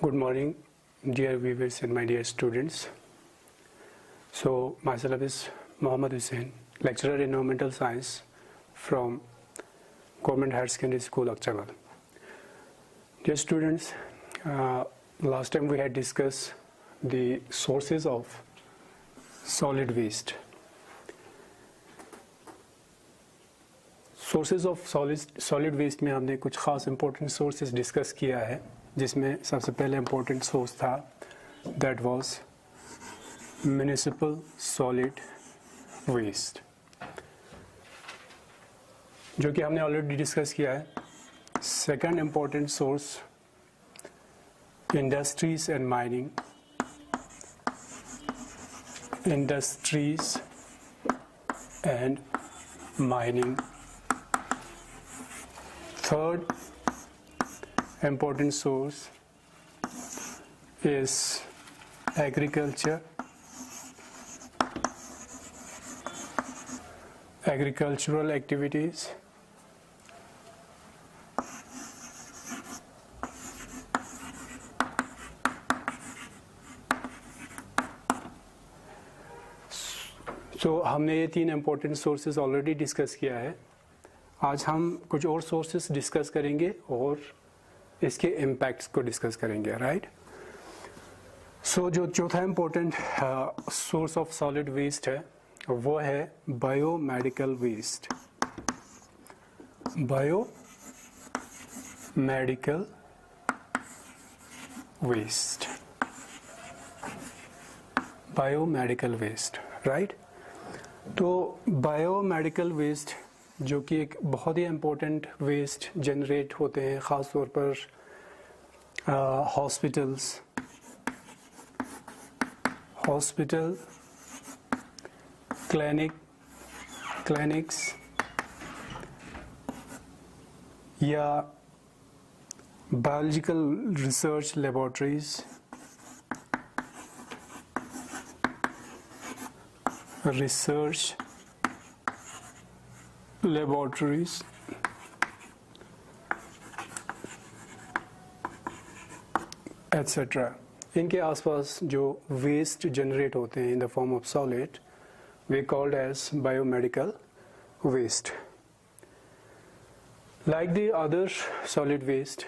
Good morning, dear viewers and my dear students. So, myself is Mohammad Hussain, lecturer in environmental science from Government Higher Secondary School, Akchabal. Dear students, last time we had discussed the sources of solid waste. Sources of solid waste में हमने कुछ ख़ास important sources discuss किया है, जिसमें सबसे पहले important source था that was municipal solid waste, जो कि हमने ऑलरेडी डिस्कस किया है. Second important source industries and mining. Industries and mining. Third important source is agriculture, agricultural activities. So हमने ये तीन important sources already discuss किया है. आज हम कुछ और सोर्सेस डिस्कस करेंगे और इसके इम्पैक्ट्स को डिस्कस करेंगे, राइट. सो जो चौथा important source of solid waste है वो है biomedical waste. Biomedical waste. Biomedical waste, right. तो बायोमेडिकल वेस्ट जो कि एक बहुत ही इम्पोर्टेंट वेस्ट जनरेट होते हैं, ख़ास तौर पर हॉस्पिटल, क्लिनिक्स या बायोलॉजिकल रिसर्च लेबोरेटरीज एट्सेट्रा. इनके आसपास जो वेस्ट जनरेट होते हैं in the form of solid, वे called as biomedical waste. Like the other solid waste,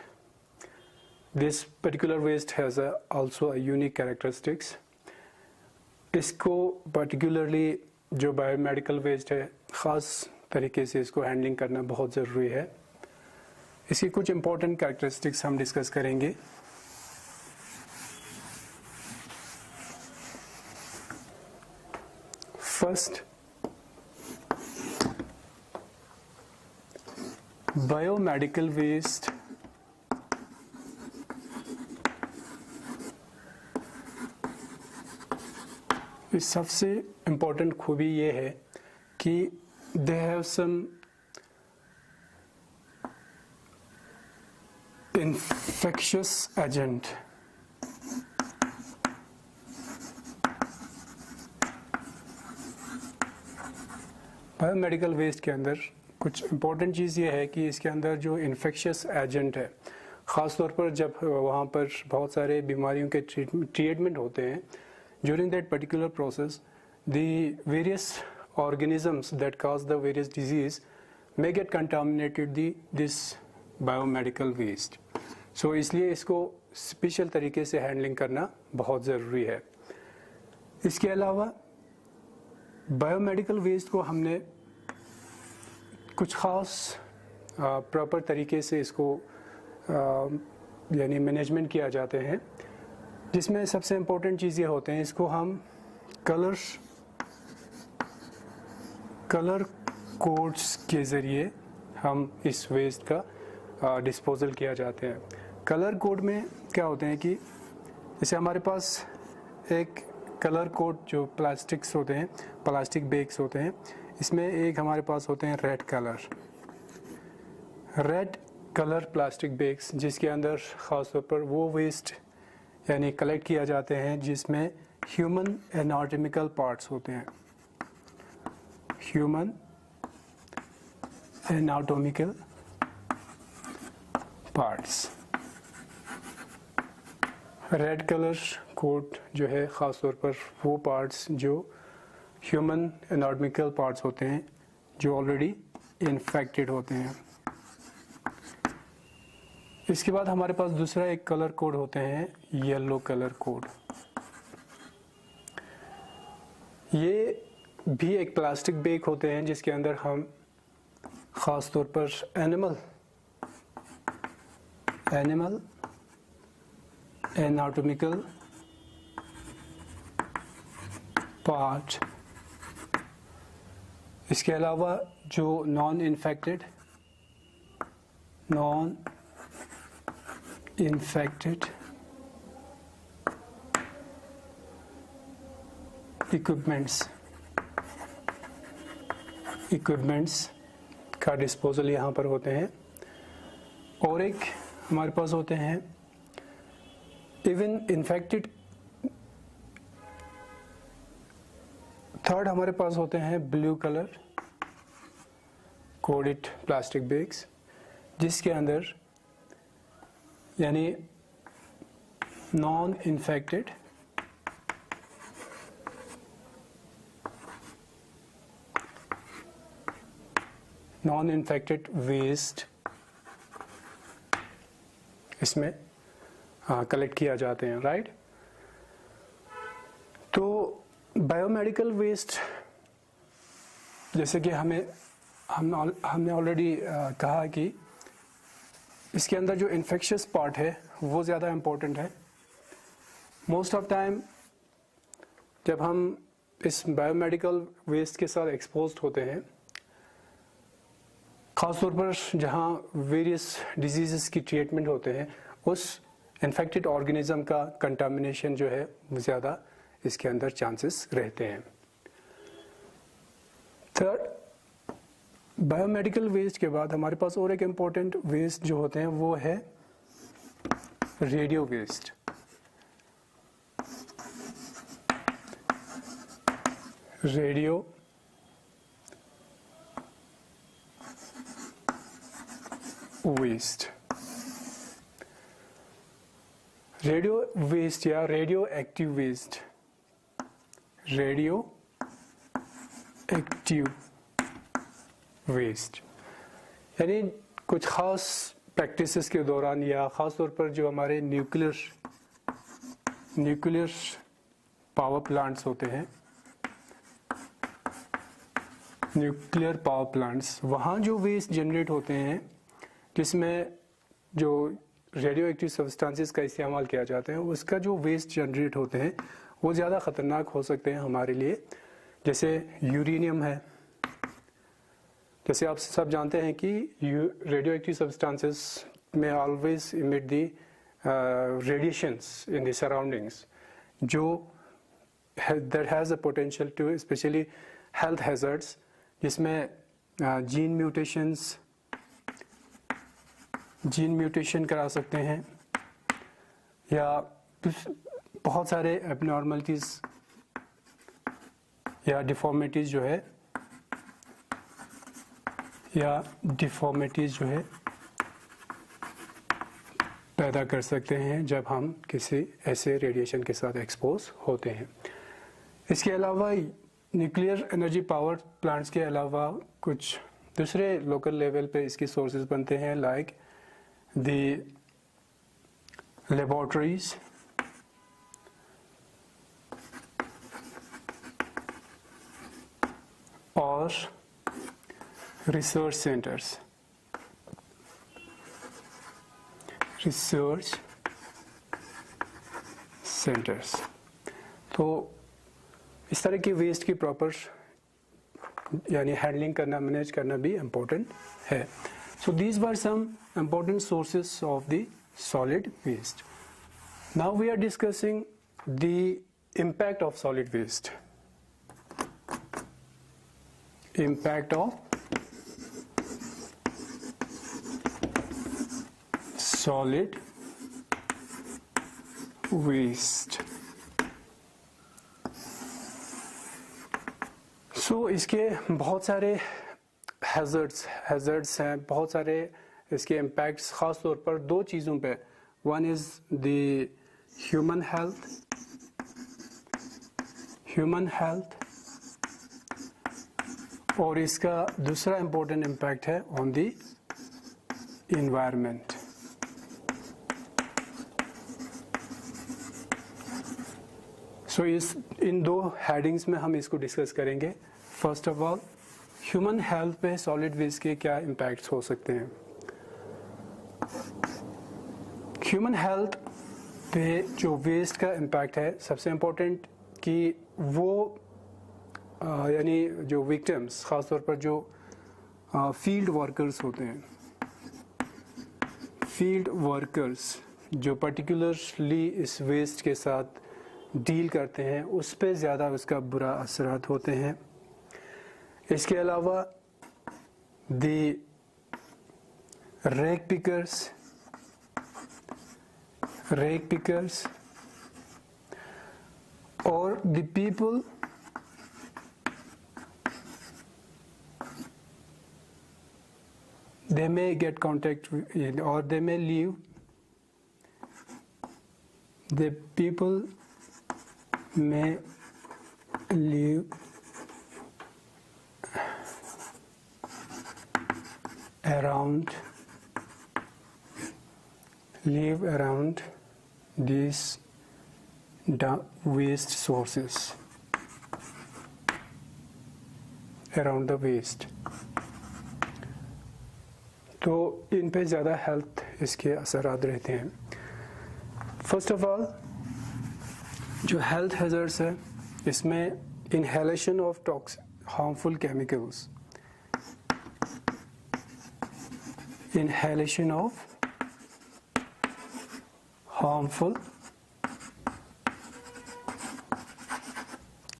this particular waste has also a unique characteristics. इसको पर्टिकुलरली जो biomedical waste है, ख़ास तरीके से इसको हैंडलिंग करना बहुत ज़रूरी है. इसकी कुछ इम्पोर्टेंट कैरेक्टरिस्टिक्स हम डिस्कस करेंगे. फर्स्ट, बायोमेडिकल वेस्ट इस सबसे इम्पोर्टेंट खूबी ये है कि they have some infectious agent. Biomedical waste के अंदर कुछ इम्पोर्टेंट चीज़ ये है कि इसके अंदर जो इन्फेक्शियस एजेंट है, ख़ास तौर पर जब वहाँ पर बहुत सारे बीमारियों के ट्रीटमेंट होते हैं, during that particular process the various organisms that cause the various disease may get contaminated this biomedical waste. So इसलिए इसको स्पेशल तरीके से हैंडलिंग करना बहुत ज़रूरी है. इसके अलावा बायोमेडिकल वेस्ट को हमने कुछ ख़ास प्रॉपर तरीके से इसको यानी मैनेजमेंट किया जाते हैं, जिसमें सबसे इम्पोर्टेंट चीज़ ये होते हैं, इसको हम कलर कोड्स के ज़रिए हम इस वेस्ट का डिस्पोजल किया जाते हैं. कलर कोड में क्या होते हैं कि जैसे हमारे पास एक कलर कोड जो प्लास्टिक्स होते हैं, प्लास्टिक बैग्स होते हैं, इसमें एक हमारे पास होते हैं रेड कलर प्लास्टिक बैग्स, जिसके अंदर ख़ास तौर पर वो वेस्ट यानी कलेक्ट किया जाते हैं जिसमें ह्यूमन एनाटॉमिकल पार्ट्स होते हैं. Human anatomical parts. Red colour code जो है ख़ास तौर पर वो पार्ट्स जो ह्यूमन एनाटॉमिकल पार्ट्स होते हैं जो ऑलरेडी इन्फेक्टेड होते हैं। इसके बाद हमारे पास दूसरा एक कलर कोड होते हैं येलो कलर कोड। ये भी एक प्लास्टिक बैग होते हैं जिसके अंदर हम ख़ास तौर पर एनिमल एनाटॉमिकल पार्ट, इसके अलावा जो नॉन इन्फेक्टेड इक्विपमेंट्स का डिस्पोजल यहाँ पर होते हैं। और एक हमारे पास होते हैं इवन इन्फेक्टेड। थर्ड हमारे पास होते हैं blue colour coded plastic bags जिसके अंदर यानी नॉन इन्फेक्टेड वेस्ट इसमें कलेक्ट किया जाते हैं, राइट। तो बायोमेडिकल वेस्ट जैसे कि हमने ऑलरेडी कहा कि इसके अंदर जो इन्फेक्शियस पार्ट है वो ज़्यादा इम्पोर्टेंट है। मोस्ट ऑफ टाइम जब हम इस बायोमेडिकल वेस्ट के साथ एक्सपोज्ड होते हैं, ख़ासतौर पर जहाँ वेरियस डिजीज़ की ट्रीटमेंट होते हैं, उस इन्फेक्टेड ऑर्गेनिज्म का कंटामिनेशन जो है वो ज़्यादा इसके अंदर चांसेस रहते हैं। थर्ड, बायोमेडिकल वेस्ट के बाद हमारे पास और एक इम्पोर्टेंट वेस्ट जो होते हैं वो है रेडियो वेस्ट। रेडियो वेस्ट या रेडियो एक्टिव वेस्ट यानी कुछ ख़ास प्रैक्टिसेस के दौरान या ख़ास तौर पर जो हमारे न्यूक्लियर पावर प्लांट्स होते हैं, न्यूक्लियर पावर प्लांट्स, वहाँ जो वेस्ट जनरेट होते हैं जिसमें जो रेडियो एक्टिव सब्सटेंसेस का इस्तेमाल किया जाता है, उसका जो वेस्ट जनरेट होते हैं वो ज़्यादा ख़तरनाक हो सकते हैं हमारे लिए। जैसे यूरेनियम है, जैसे आप सब जानते हैं कि रेडियो एक्टिव सब्सटेंसेस में always emit the radiations in the surroundings जो that has a potential to specially health hazards, जिसमें जीन म्यूटेशन करा सकते हैं या बहुत सारे एबनॉर्मलिटीज़ या डिफॉर्मिटीज़ जो है पैदा कर सकते हैं जब हम किसी ऐसे रेडिएशन के साथ एक्सपोज होते हैं। इसके अलावा न्यूक्लियर एनर्जी पावर प्लांट्स के अलावा कुछ दूसरे लोकल लेवल पे इसके सोर्सेज बनते हैं, लाइक द लेबोरेटरीज और रिसर्च सेंटर्स। तो इस तरह की वेस्ट की प्रॉपर यानी हैंडलिंग करना, मैनेज करना भी इम्पोर्टेंट है। So these were some important sources of the solid waste. Now we are discussing the impact of solid waste. Impact of solid waste। So इसके बहुत सारे हैज़र्ड्स हैं, बहुत सारे इसके इम्पैक्ट्स ख़ास तौर पर दो चीज़ों पे। One is the human health और इसका दूसरा इम्पोर्टेंट इम्पैक्ट है ऑन द इन्वायरमेंट। सो इन दो हेडिंग्स में हम इसको डिस्कस करेंगे। First of all human health पे सॉलिड वेस्ट के क्या इम्पैक्ट्स हो सकते हैं। ह्यूमन हेल्थ पे जो वेस्ट का इम्पैक्ट है, सबसे इम्पोर्टेंट कि वो यानी जो विक्टिम्स, ख़ास तौर पर जो फील्ड वर्कर्स होते हैं, फील्ड वर्कर्स जो पर्टिकुलरली इस वेस्ट के साथ डील करते हैं, उस पे ज़्यादा उसका बुरा असरात होते हैं। इसके अलावा द रेक पिकर्स और the people they may get contact with, or they may leave, the people may live around these waste sources, around the waste। तो इन पे ज़्यादा हेल्थ इसके असरात रहते हैं। फर्स्ट ऑफ ऑल जो हेल्थ हैज़र्ड्स है, इसमें inhalation of harmful chemicals, inhalation of harmful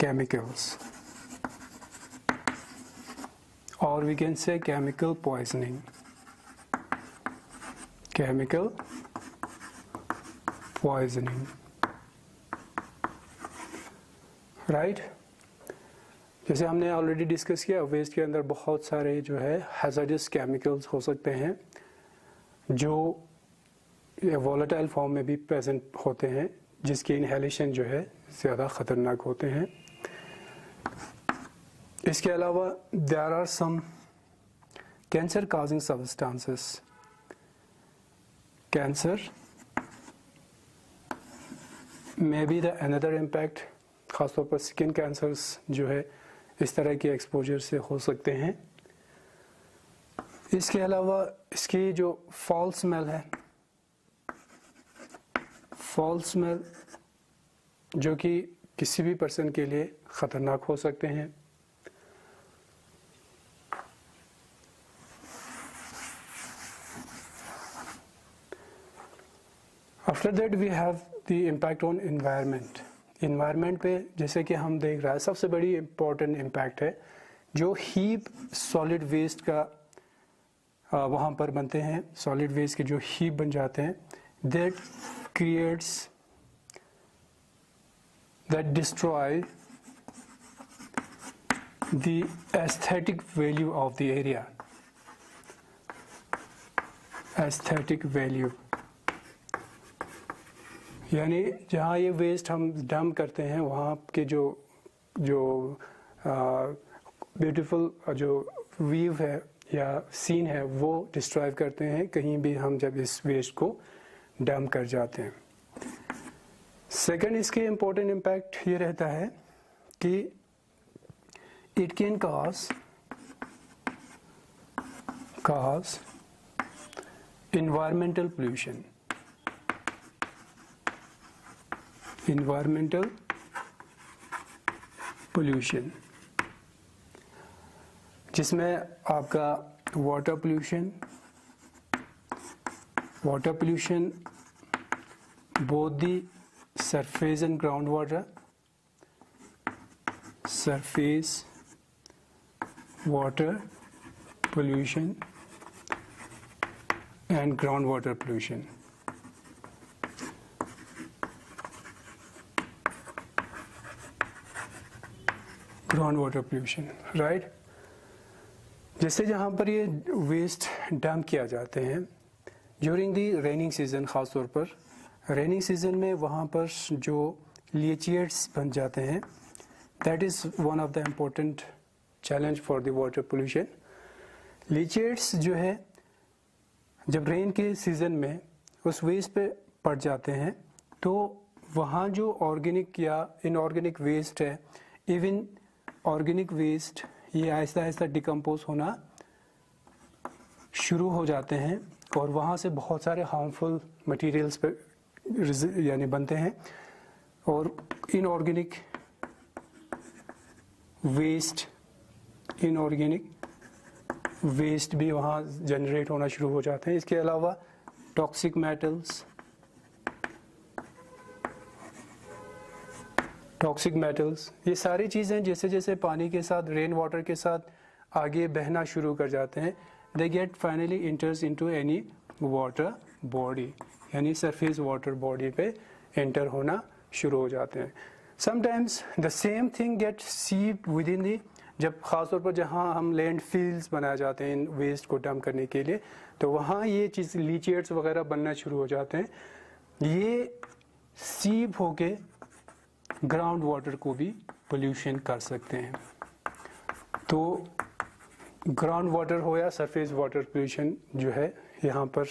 chemicals, और we can say chemical poisoning, chemical poisoning, right. जैसे हमने ऑलरेडी डिस्कस किया, वेस्ट के अंदर बहुत सारे जो है हैज़ार्डस केमिकल्स हो सकते हैं जो वोलेटाइल फॉर्म में भी प्रेजेंट होते हैं, जिसकी इनहेलेशन जो है ज़्यादा ख़तरनाक होते हैं। इसके अलावा there are some cancer causing substances. Cancer में भी द अनदर इम्पैक्ट, ख़ासतौर पर स्किन कैंसर्स जो है इस तरह के एक्सपोजर से हो सकते हैं। इसके अलावा इसकी जो फॉल स्मेल है, फॉल स्मेल जो कि किसी भी पर्सन के लिए ख़तरनाक हो सकते हैं। After that we have the impact on environment. Environment पे जैसे कि हम देख रहे हैं, सबसे बड़ी इम्पॉर्टेंट इम्पैक्ट है जो हीप सॉलिड वेस्ट का वहाँ पर बनते हैं, सॉलिड वेस्ट के जो हीप बन जाते हैं, that creates, that destroy the aesthetic value of the area, aesthetic value, यानी जहाँ ये वेस्ट हम डंप करते हैं वहाँ के जो ब्यूटीफुल जो व्यू है या सीन है वो डिस्ट्रॉय करते हैं कहीं भी हम जब इस वेस्ट को डंप कर जाते हैं। सेकंड इसके इम्पोर्टेंट इम्पैक्ट ये रहता है कि it can cause environmental pollution, environmental pollution, जिसमें आपका water pollution both the surface and groundwater, surface water pollution and groundwater pollution. Ground water pollution, right. जैसे जहाँ पर ये वेस्ट डंप किया जाते हैं ड्यूरिंग दी रेनिंग सीजन, ख़ास तौर पर रेनी सीजन में वहाँ पर जो लीचिएट्स बन जाते हैं, that is one of the important challenge for the water pollution. Leachates जो है जब रेन के सीज़न में उस वेस्ट पे पड़ जाते हैं तो वहाँ जो ऑर्गेनिक या इनऑर्गेनिक वेस्ट है, इवन ऑर्गेनिक वेस्ट, ये आहिस्ता आहिस्ता डिकम्पोज होना शुरू हो जाते हैं और वहाँ से बहुत सारे हार्मफुल मटेरियल्स पे यानी बनते हैं और इनऑर्गेनिक वेस्ट भी वहाँ जनरेट होना शुरू हो जाते हैं। इसके अलावा टॉक्सिक मेटल्स, ये सारी चीज़ें जैसे जैसे पानी के साथ, रेन वाटर के साथ आगे बहना शुरू कर जाते हैं, they get finally enters into any water body, यानी सरफेस वाटर बॉडी पे एंटर होना शुरू हो जाते हैं। Sometimes the same thing get seeped with in the, जब ख़ासतौर पर जहाँ हम लैंड फील्ड्स बनाए जाते हैं इन वेस्ट को डंप करने के लिए, तो वहाँ ये चीज़ लीचिएट्स वगैरह बनना शुरू हो जाते हैं। ये सीप होके ग्राउंड वाटर को भी पोल्यूशन कर सकते हैं। तो ग्राउंड वाटर हो या सरफेस वाटर पोल्यूशन जो है यहाँ पर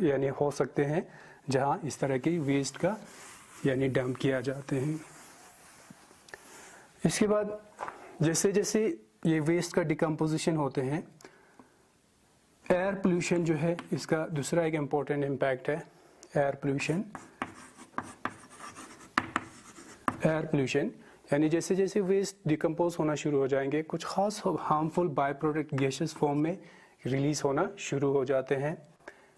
यानी हो सकते हैं जहाँ इस तरह की वेस्ट का यानी डंप किया जाते हैं। इसके बाद जैसे जैसे ये वेस्ट का डिकम्पोजिशन होते हैं, एयर पोल्यूशन जो है इसका दूसरा एक इम्पॉर्टेंट इम्पैक्ट है। एयर पोल्यूशन यानी जैसे जैसे वेस्ट डिकम्पोज होना शुरू हो जाएंगे, कुछ खास harmful by product gases form में रिलीज होना शुरू हो जाते हैं।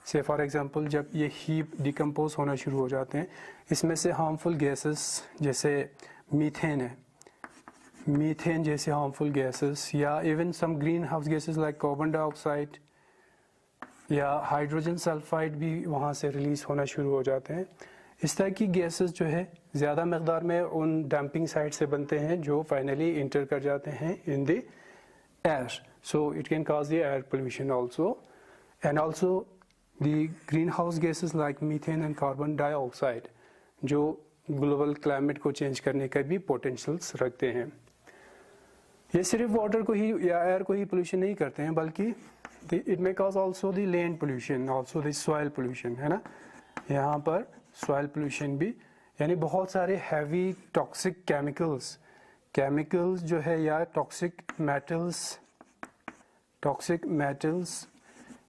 से फॉर एग्जांपल जब ये हीप डिकम्पोज होना शुरू हो जाते हैं, इसमें से हार्मफुल गैसेस जैसे मीथेन जैसे हार्मफुल गैसेस, या even some greenhouse gases like carbon dioxide या हाइड्रोजन सल्फाइड भी वहाँ से रिलीज होना शुरू हो जाते हैं। इस तरह की गैसेस जो है ज़्यादा मकदार में उन डंपिंग साइट से बनते हैं जो फाइनली इंटर कर जाते हैं in the air, so it can cause the air pollution also, and also the green house gases like methane and carbon dioxide जो ग्लोबल क्लाइमेट को चेंज करने का भी पोटेंशियल्स रखते हैं। ये सिर्फ वाटर को ही या एयर को ही पोल्यूशन नहीं करते हैं, बल्कि it may cause also the land pollution, also the soil pollution, है ना। यहाँ पर सॉइल पोल्यूशन भी, यानी बहुत सारे हैवी टॉक्सिक केमिकल्स जो है या टॉक्सिक मेटल्स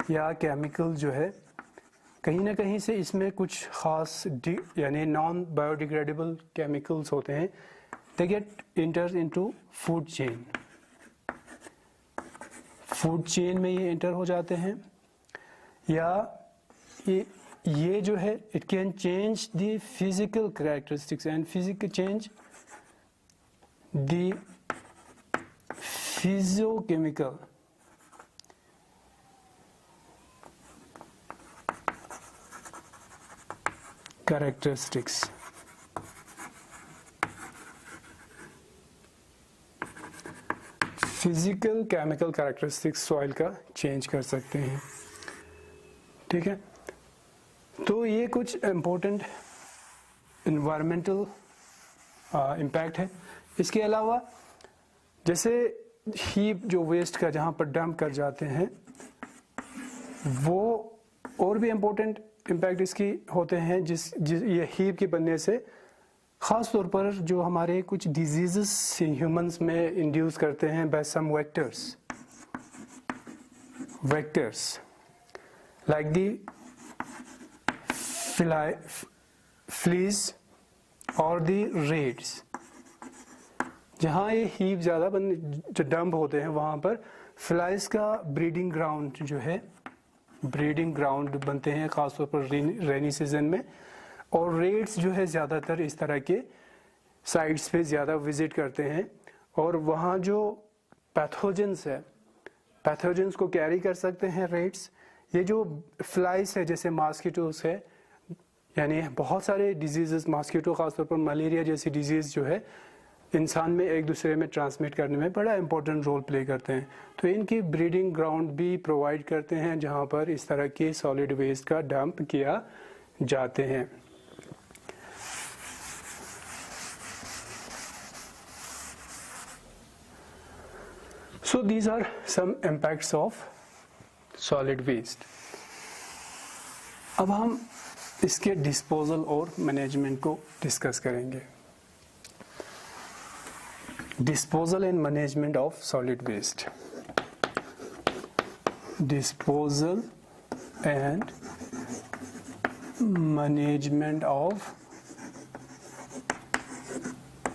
या केमिकल जो है, कहीं ना कहीं से इसमें कुछ खास यानी नॉन बायोडिग्रेडेबल केमिकल्स होते हैं, they gate inter into food chain में ये इंटर हो जाते हैं, या ये जो है it can change the physical characteristics and physical change the physicochemical characteristics. Physical chemical characteristics soil का चेंज कर सकते हैं, ठीक है। तो ये कुछ इम्पोर्टेंट इन्वायरमेंटल इम्पैक्ट है। इसके अलावा जैसे हीप जो वेस्ट का जहाँ पर डंप कर जाते हैं, वो और भी इम्पोर्टेंट इम्पैक्ट इसकी होते हैं ये हीप के बनने से ख़ास तौर पर जो हमारे कुछ डिजीज़ेस ह्यूमंस में इंड्यूस करते हैं by some vectors like the flies और दी रेड्स। जहाँ ये हीप ज़्यादा जो डंप होते हैं वहाँ पर फ्लाइज का ब्रीडिंग ग्राउंड बनते हैं ख़ासतौर पर रेनी सीजन में, और रेड्स जो है ज़्यादातर इस तरह के साइट्स पे ज़्यादा विजिट करते हैं, और वहाँ जो पैथोजेंस को कैरी कर सकते हैं रेड्स। ये जो फ्लाइज है जैसे मॉस्किटोस है, यानी बहुत सारे डिजीज़, मॉस्किटो ख़ासतौर पर मलेरिया जैसी डिजीज़ जो है इंसान में एक दूसरे में ट्रांसमिट करने में बड़ा इंपॉर्टेंट रोल प्ले करते हैं। तो इनकी ब्रीडिंग ग्राउंड भी प्रोवाइड करते हैं जहाँ पर इस तरह के सॉलिड वेस्ट का डंप किया जाते हैं। So these are some impacts of solid waste. अब हम इसके डिस्पोजल और मैनेजमेंट को डिस्कस करेंगे. Disposal and management of solid waste. Disposal and management of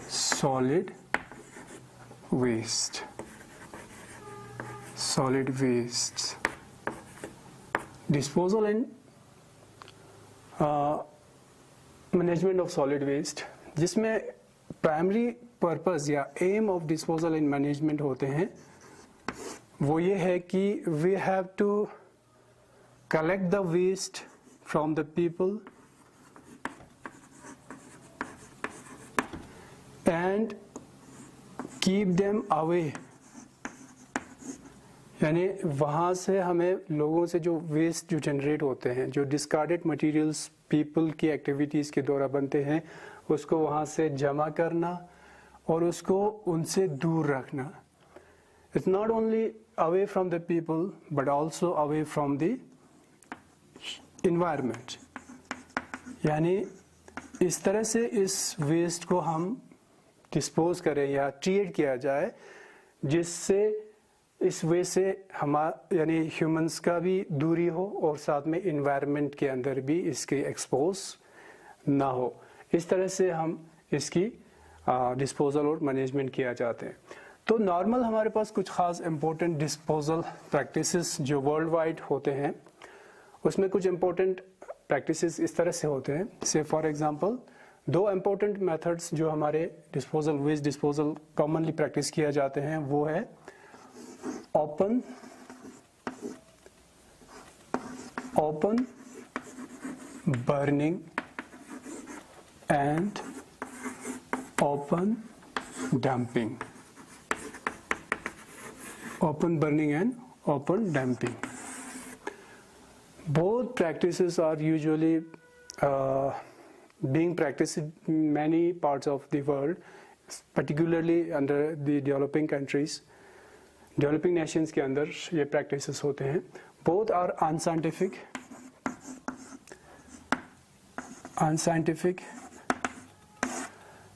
solid waste. Solid wastes. Disposal and management of solid waste, जिसमें primary purpose या aim of disposal and management होते हैं वो ये है कि we have to collect the waste from the people and keep them away, यानी वहाँ से हमें लोगों से जो वेस्ट जो जनरेट होते हैं, जो डिस्कार्डेड मटेरियल्स पीपल की एक्टिविटीज़ के द्वारा बनते हैं, उसको वहाँ से जमा करना और उसको उनसे दूर रखना. It's not only away from the people but also away from the environment. यानी इस तरह से इस वेस्ट को हम डिस्पोज करें या ट्रीट किया जाए जिससे इस वे से यानी ह्यूमंस का भी दूरी हो और साथ में इन्वायरमेंट के अंदर भी इसके एक्सपोज ना हो. इस तरह से हम इसकी डिस्पोजल और मैनेजमेंट किया जाते हैं. तो नॉर्मल हमारे पास कुछ खास इम्पोर्टेंट डिस्पोजल प्रैक्टिसेस जो वर्ल्ड वाइड होते हैं, उसमें कुछ इम्पोर्टेंट प्रैक्टिसेस इस तरह से होते हैं. से फॉर एग्जांपल दो इम्पोर्टेंट मेथड्स जो हमारे disposal waste disposal commonly practice किया जाते हैं वो है open burning and open dumping. Open burning and open dumping. Both practices are usually being practiced in many parts of the world, particularly under the developing countries. Developing nations के अंदर ये practices होते हैं. Both are unscientific,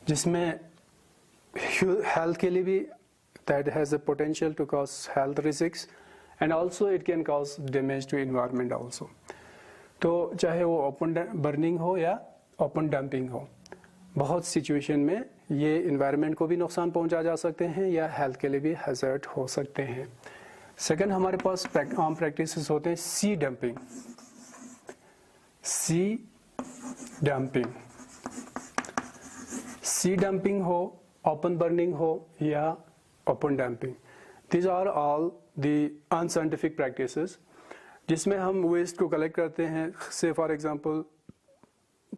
जिसमें health के लिए भी that has a potential to cause health risks and also it can cause damage to environment also. तो चाहे वो ओपन बर्निंग हो या ओपन डंपिंग हो, बहुत सिचुएशन में ये इन्वायरमेंट को भी नुकसान पहुंचा जा सकते हैं या हेल्थ के लिए भी हैजर्ड हो सकते हैं. सेकंड हमारे पास आम प्रैक्टिसेस होते हैं सी डंपिंग. सी डंपिंग हो, ओपन बर्निंग हो या open dumping, these are all the unscientific practices जिसमें हम वेस्ट को कलेक्ट करते हैं. से फॉर एग्जांपल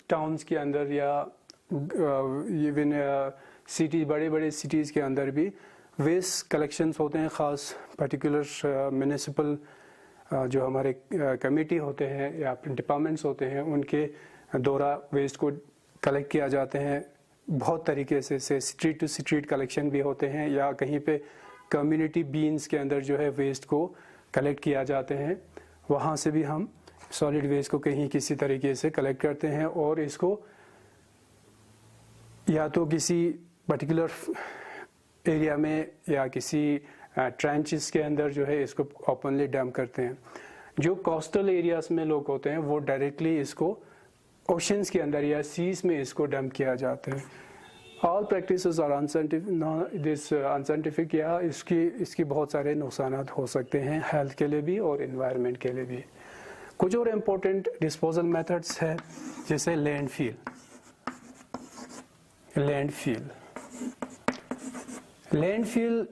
टाउन्स के अंदर या इवन सिटी बड़े बड़े सिटीज़ के अंदर भी वेस्ट कलेक्शंस होते हैं. ख़ास पर्टिकुलर म्यूनिसिपल जो हमारे कमेटी होते हैं या डिपार्टमेंट्स होते हैं उनके द्वारा वेस्ट को कलेक्ट किया जाते हैं. बहुत तरीके से स्ट्रीट टू स्ट्रीट कलेक्शन भी होते हैं या कहीं पे कम्युनिटी बीन्स के अंदर जो है वेस्ट को कलेक्ट किया जाते हैं. वहाँ से भी हम सॉलिड वेस्ट को कहीं किसी तरीके से कलेक्ट करते हैं और इसको या तो किसी पर्टिकुलर एरिया में या किसी ट्रेंचेस के अंदर जो है इसको ओपनली डंप करते हैं. जो कोस्टल एरियाज में लोग होते हैं वो डायरेक्टली इसको ओशंस के अंदर या सीज में इसको डंप किया जाता है. ऑल प्रैक्टिसेस आर अनसाइंटिफिक या इसकी बहुत सारे नुकसान हो सकते हैं हेल्थ के लिए भी और इन्वायरमेंट के लिए भी. कुछ और इम्पोर्टेंट डिस्पोजल मेथड्स है जैसे लैंडफिल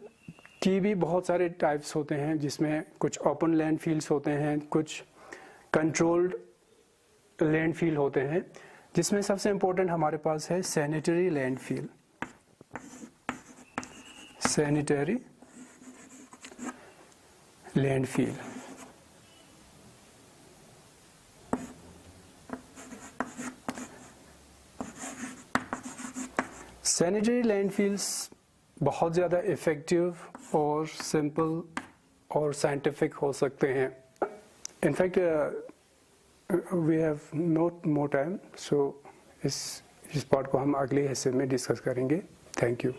की भी बहुत सारे टाइप्स होते हैं जिसमें कुछ ओपन लैंडफिल्स होते हैं, कुछ कंट्रोल्ड लैंडफिल होते हैं, जिसमें सबसे इम्पोर्टेंट हमारे पास है सैनिटरी लैंडफिल. सैनिटरी लैंडफिल्स बहुत ज़्यादा इफ़ेक्टिव और सिंपल और साइंटिफिक हो सकते हैं। In fact we have not more time, so इस पार्ट को हम अगले हिस्से में डिस्कस करेंगे। Thank you.